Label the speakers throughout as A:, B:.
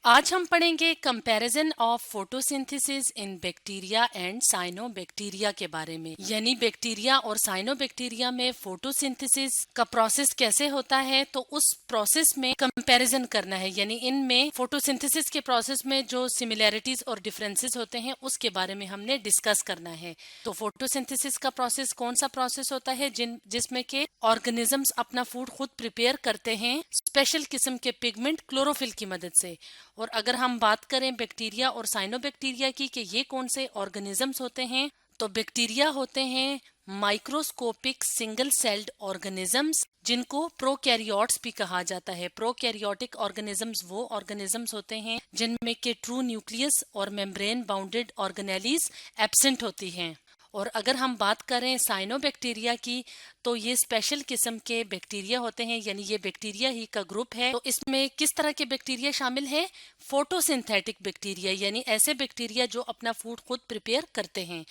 A: आज हम पढ़ेंगे comparison of photosynthesis in bacteria and cyanobacteria के बारे में। यानी बैक्टीरिया और साइनोबैक्टीरिया में फोटोसिंथेसिस का प्रोसेस कैसे होता है, तो उस प्रोसेस में कंपैरिजन करना है। यानी इनमें फोटोसिंथेसिस के प्रोसेस में जो सिमिलैरिटीज और डिफरेंसेस होते हैं उसके बारे में हमने डिस्कस करना है। तो फोटोसिंथेसिस का प्रोसेस कौन सा प्रोसेस होता है जिसमें के ऑर्गेनिजम्स अपना फूड खुद प्रिपेयर करते हैं स्पेशल किस्म के पिगमेंट क्लोरोफिल की मदद से। और अगर हम बात करें बैक्टीरिया और साइनोबैक्टीरिया की कि ये कौन से ऑर्गेनिजम्स होते हैं, तो बैक्टीरिया होते हैं माइक्रोस्कोपिक सिंगल सेल्ड ऑर्गेनिजम्स जिनको प्रोकैरियोट्स भी कहा जाता है। प्रोकैरियोटिक ऑर्गेनिजम्स वो ऑर्गेनिजम्स होते हैं जिनमें के ट्रू न्यूक्लियस और मेम्ब्रेन बाउंडेड ऑर्गेनेलीज एब्सेंट होती हैं। और अगर हम बात करें साइनोबैक्टीरिया की, तो ये स्पेशल किस्म के बैक्टीरिया होते हैं, यानी ये बैक्टीरिया ही का ग्रुप है। तो इसमें किस तरह के बैक्टीरिया शामिल हैं? फोटोसिंथेटिक बैक्टीरिया, यानी ऐसे बैक्टीरिया जो अपना फूड खुद प्रिपेयर करते हैं।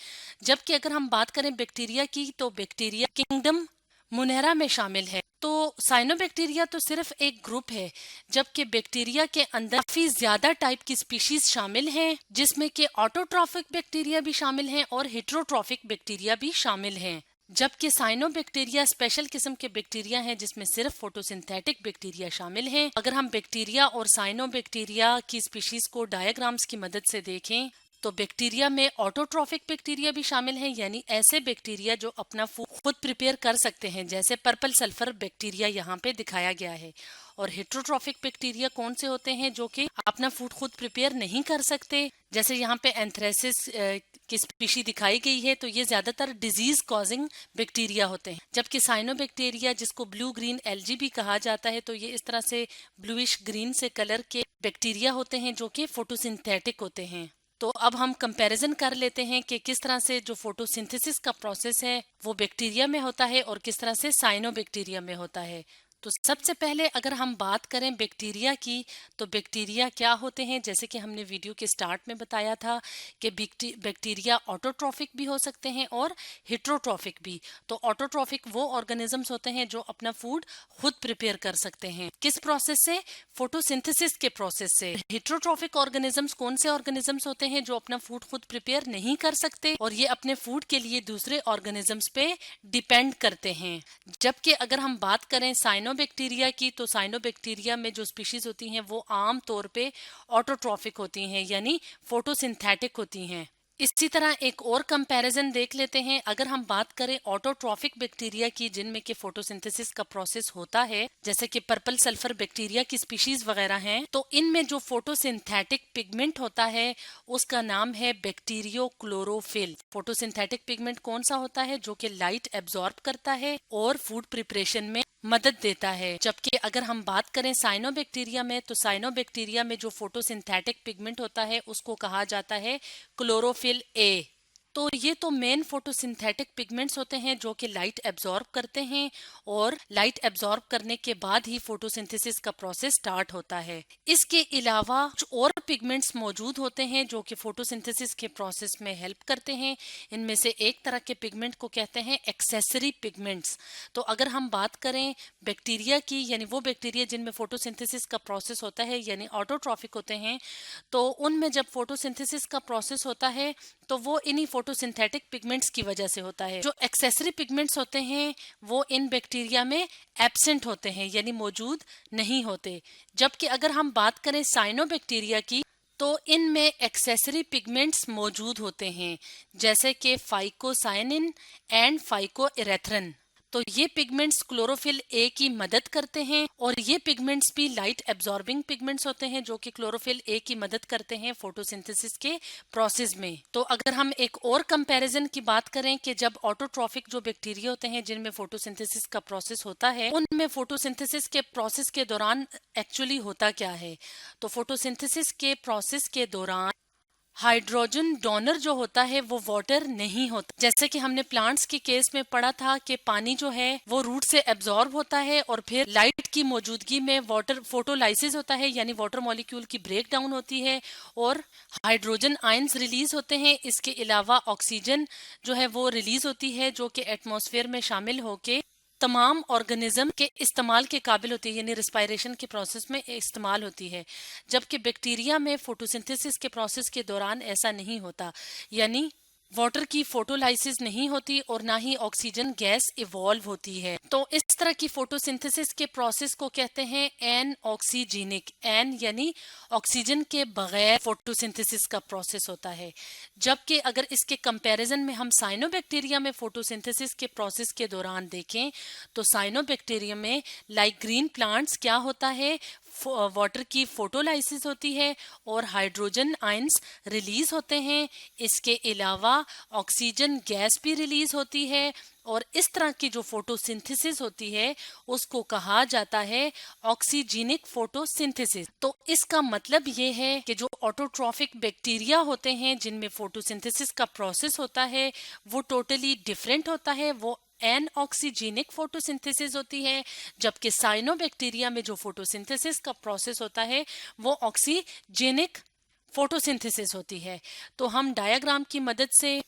A: जबकि अगर हम बात करें बैक्टीरिया की, तो बैक्टीरिया किंगडम मुनहरा में शामिल है। तो साइनोबैक्टीरिया तो सिर्फ एक ग्रुप है, जबकि बैक्टीरिया के अंदर काफी ज्यादा टाइप की स्पीशीज शामिल हैं, जिसमें के ऑटोट्रॉफिक बैक्टीरिया भी शामिल हैं और हेटेरोट्रॉफिक बैक्टीरिया भी शामिल हैं। जबकि साइनोबैक्टीरिया स्पेशल किस्म के बैक्टीरिया हैं जिसमें सिर्फ फोटोसिंथेटिक बैक्टीरिया शामिल हैं। अगर हम बैक्टीरिया और साइनोबैक्टीरिया की स्पीशीज को डायग्राम्स की मदद से देखें, तो बैक्टीरिया में ऑटोट्रॉफिक बैक्टीरिया भी शामिल हैं, यानी ऐसे बैक्टीरिया जो अपना फूड खुद प्रिपेयर कर सकते हैं, जैसे पर्पल सल्फर बैक्टीरिया यहाँ पे दिखाया गया है। और हेटेरोट्रॉफिक बैक्टीरिया कौन से होते हैं जो कि अपना फूड खुद प्रिपेयर नहीं कर सकते, जैसे यहाँ पे एंथ्रेसिस की स्पीशी दिखाई गई है। तो ये ज्यादातर डिजीज कॉजिंग बैक्टीरिया होते हैं। जबकि साइनोबैक्टीरिया, जिसको ब्लू ग्रीन एल्गी भी कहा जाता है, तो ये इस तरह से ब्लूइश ग्रीन से कलर के बैक्टीरिया होते हैं जो कि फोटोसिंथेटिक होते हैं। तो अब हम कंपैरिजन कर लेते हैं कि किस तरह से जो फोटोसिंथेसिस का प्रोसेस है वो बैक्टीरिया में होता है और किस तरह से साइनोबैक्टीरिया में होता है। तो सबसे पहले अगर हम बात करें बैक्टीरिया की, तो बैक्टीरिया क्या होते हैं? जैसे कि हमने वीडियो के स्टार्ट में बताया था कि बैक्टीरिया ऑटोट्रॉफिक भी हो सकते हैं और हेटेरोट्रॉफिक भी। तो ऑटोट्रॉफिक वो ऑर्गेनिजम्स होते हैं जो अपना फूड खुद प्रिपेयर कर सकते हैं। किस प्रोसेस से? फोटोसिंथेसिस के प्रोसेस से। हेटेरोट्रॉफिक ऑर्गेनिजम्स कौन से ऑर्गेनिजम्स होते हैं जो अपना फूड खुद प्रिपेयर नहीं कर सकते और ये अपने फूड के लिए दूसरे ऑर्गेनिजम्स पे डिपेंड करते हैं। जबकि अगर हम बात करें साइनोबैक्टीरिया की, तो साइनोबैक्टीरिया में जो स्पीशीज होती हैं वो आम तौर पे ऑटोट्रॉफिक होती हैं, यानी फोटोसिंथेटिक होती हैं। इसी तरह एक और कंपैरिजन देख लेते हैं। अगर हम बात करें ऑटोट्रॉफिक बैक्टीरिया की, जिनमें के फोटोसिंथेसिस का प्रोसेस होता है, जैसे कि पर्पल सल्फर बैक्टीरिया की स्पीशीज वगैरह हैं, तो इनमें जो फोटोसिंथेटिक पिगमेंट होता है उसका नाम है बैक्टीरियो क्लोरोफिल। फोटोसिंथेटिक पिगमेंट कौन सा होता है? जो कि लाइट एब्जॉर्ब करता है और फूड प्रिपरेशन में मदद देता है। जबकि अगर हम बात करें साइनोबैक्टीरिया में, तो साइनोबैक्टीरिया में जो फोटोसिंथेटिक पिगमेंट होता है उसको कहा जाता है क्लोरोफिल ए। तो ये तो मेन फोटोसिंथेटिक पिगमेंट्स होते हैं जो कि लाइट एब्जॉर्ब करते हैं और लाइट एब्जॉर्ब करने के बाद ही फोटोसिंथेसिस का प्रोसेस स्टार्ट होता है। इसके अलावा कुछ और पिगमेंट्स मौजूद होते हैं जो कि फोटोसिंथेसिस के प्रोसेस में हेल्प करते हैं। इनमें से एक तरह के पिगमेंट को कहते हैं एक्सेसरी पिगमेंट्स। तो अगर हम बात करें बैक्टीरिया की, यानी वो बैक्टीरिया जिनमें फोटोसिंथेसिस का प्रोसेस होता है यानी ऑटोट्रॉफिक होते हैं, तो उनमें जब फोटोसिंथेसिस का प्रोसेस होता है तो वो इन्हीं फोटोसिंथेटिक पिगमेंट्स की वजह से होता है। जो एक्सेसरी पिगमेंट्स होते हैं वो इन बैक्टीरिया में एब्सेंट होते हैं, यानी मौजूद नहीं होते। जबकि अगर हम बात करें साइनोबैक्टीरिया की, तो इनमें एक्सेसरी पिगमेंट्स मौजूद होते हैं, जैसे कि फाइकोसाइनिन एंड फाइकोइरेथ्रिन। तो ये पिगमेंट्स क्लोरोफिल ए की मदद करते हैं और ये पिगमेंट्स भी लाइट एब्जॉर्बिंग पिगमेंट्स होते हैं जो कि क्लोरोफिल ए की मदद करते हैं फोटोसिंथेसिस के प्रोसेस में। तो अगर हम एक और कंपैरिजन की बात करें कि जब ऑटोट्रॉफिक जो बैक्टीरिया होते हैं जिनमें फोटोसिंथेसिस का प्रोसेस होता है, उनमें फोटोसिंथेसिस के प्रोसेस के दौरान एक्चुअली होता क्या है? तो फोटोसिंथेसिस के प्रोसेस के दौरान हाइड्रोजन डोनर जो होता है वो वाटर नहीं होता। जैसे कि हमने प्लांट्स के केस में पढ़ा था कि पानी जो है वो रूट से एब्जॉर्ब होता है और फिर लाइट की मौजूदगी में वाटर फोटोलाइसिस होता है, यानी वाटर मॉलिक्यूल की ब्रेक डाउन होती है और हाइड्रोजन आयंस रिलीज होते हैं। इसके अलावा ऑक्सीजन जो है वो रिलीज होती है जो कि एटमॉस्फेयर में शामिल होके तमाम ऑर्गेनिज्म के इस्तेमाल के काबिल होती है, यानी रिस्पायरेशन के प्रोसेस में इस्तेमाल होती है, जबकि बैक्टीरिया में फोटोसिंथेसिस के प्रोसेस के दौरान ऐसा नहीं होता, यानी वाटर की फोटोलाइसिस नहीं होती और ना ही ऑक्सीजन गैस इवॉल्व होती है। तो इस तरह की फोटोसिंथेसिस के प्रोसेस को कहते हैं एन ऑक्सीजेनिक। एन यानी ऑक्सीजन के बगैर फोटोसिंथेसिस का प्रोसेस होता है। जबकि अगर इसके कंपैरिजन में हम साइनोबैक्टीरिया में फोटोसिंथेसिस के प्रोसेस के दौरान देखें तो साइनोबैक्टीरिया में लाइक ग्रीन प्लांट्स क्या होता है, वाटर की फोटोलाइसिस होती है और हाइड्रोजन आयंस रिलीज होते हैं। इसके अलावा ऑक्सीजन गैस भी रिलीज होती है और इस तरह की जो फोटोसिंथेसिस होती है उसको कहा जाता है ऑक्सीजेनिक फोटोसिंथेसिस। तो इसका मतलब ये है कि जो ऑटोट्रॉफिक बैक्टीरिया होते हैं जिनमें फोटोसिंथेसिस का प्रोसेस होता है वो टोटली डिफरेंट होता है, वो एन ऑक्सीजेनिक फोटोसिंथेसिस होती है, जबकि साइनोबैक्टीरिया में जो फोटोसिंथेसिस का प्रोसेस होता है वो ऑक्सीजेनिक फोटोसिंथेसिस होती है। तो हम डायग्राम की मदद से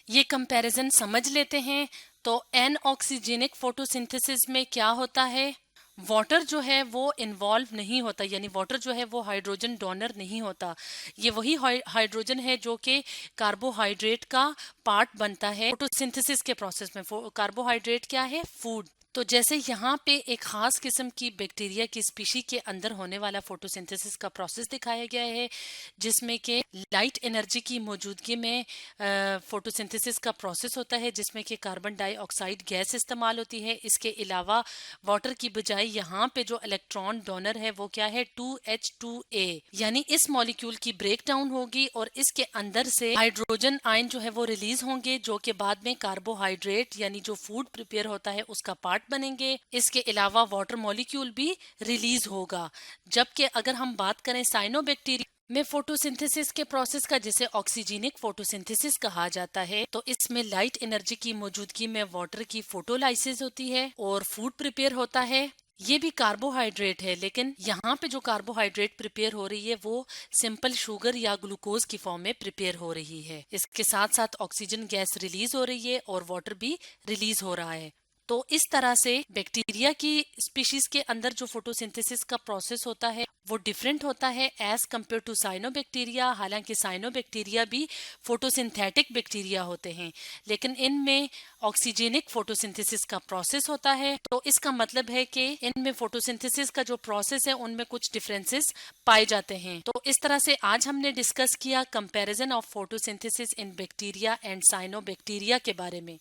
A: ये कंपैरिजन समझ लेते हैं। तो एन ऑक्सीजेनिक फोटोसिंथेसिस में क्या होता है, वाटर जो है वो इन्वॉल्व नहीं होता, यानी वाटर जो है वो हाइड्रोजन डोनर नहीं होता। ये वही हाइड्रोजन है जो कि कार्बोहाइड्रेट का पार्ट बनता है फोटोसिंथेसिस के प्रोसेस में। कार्बोहाइड्रेट क्या है, फूड। तो जैसे यहाँ पे एक खास किस्म की बैक्टीरिया की स्पीशी के अंदर होने वाला फोटोसिंथेसिस का प्रोसेस दिखाया गया है जिसमें कि लाइट एनर्जी की मौजूदगी में फोटोसिंथेसिस का प्रोसेस होता है जिसमें कि कार्बन डाइऑक्साइड गैस इस्तेमाल होती है। इसके अलावा वाटर की बजाय यहाँ पे जो इलेक्ट्रॉन डोनर है वो क्या है, 2H2A, यानी इस मॉलिक्यूल की ब्रेक डाउन होगी और इसके अंदर से हाइड्रोजन आयन जो है वो रिलीज होंगे जो कि बाद में कार्बोहाइड्रेट यानी जो फूड प्रिपेयर होता है उसका पार्ट बनेंगे। इसके अलावा वाटर मॉलिक्यूल भी रिलीज होगा। जबकि अगर हम बात करें साइनोबैक्टीरिया में फोटोसिंथेसिस के प्रोसेस का, जिसे ऑक्सीजेनिक फोटोसिंथेसिस कहा जाता है, तो इसमें लाइट एनर्जी की मौजूदगी में वाटर की फोटोलाइसिस होती है और फूड प्रिपेयर होता है। ये भी कार्बोहाइड्रेट है, लेकिन यहाँ पे जो कार्बोहाइड्रेट प्रिपेयर हो रही है वो सिंपल शुगर या ग्लूकोज की फॉर्म में प्रिपेयर हो रही है। इसके साथ साथ ऑक्सीजन गैस रिलीज हो रही है और वाटर भी रिलीज हो रहा है। तो इस तरह से बैक्टीरिया की स्पीशीज के अंदर जो फोटोसिंथेसिस का प्रोसेस होता है वो डिफरेंट होता है एज कम्पेयर टू साइनोबैक्टीरिया। हालांकि साइनोबैक्टीरिया भी फोटोसिंथेटिक बैक्टीरिया होते हैं, लेकिन इनमें ऑक्सीजेनिक फोटोसिंथेसिस का प्रोसेस होता है। तो इसका मतलब है कि इनमें फोटोसिंथेसिस का जो प्रोसेस है उनमें कुछ डिफरेंसेस पाए जाते हैं। तो इस तरह से आज हमने डिस्कस किया comparison of photosynthesis in bacteria and cyanobacteria के बारे में।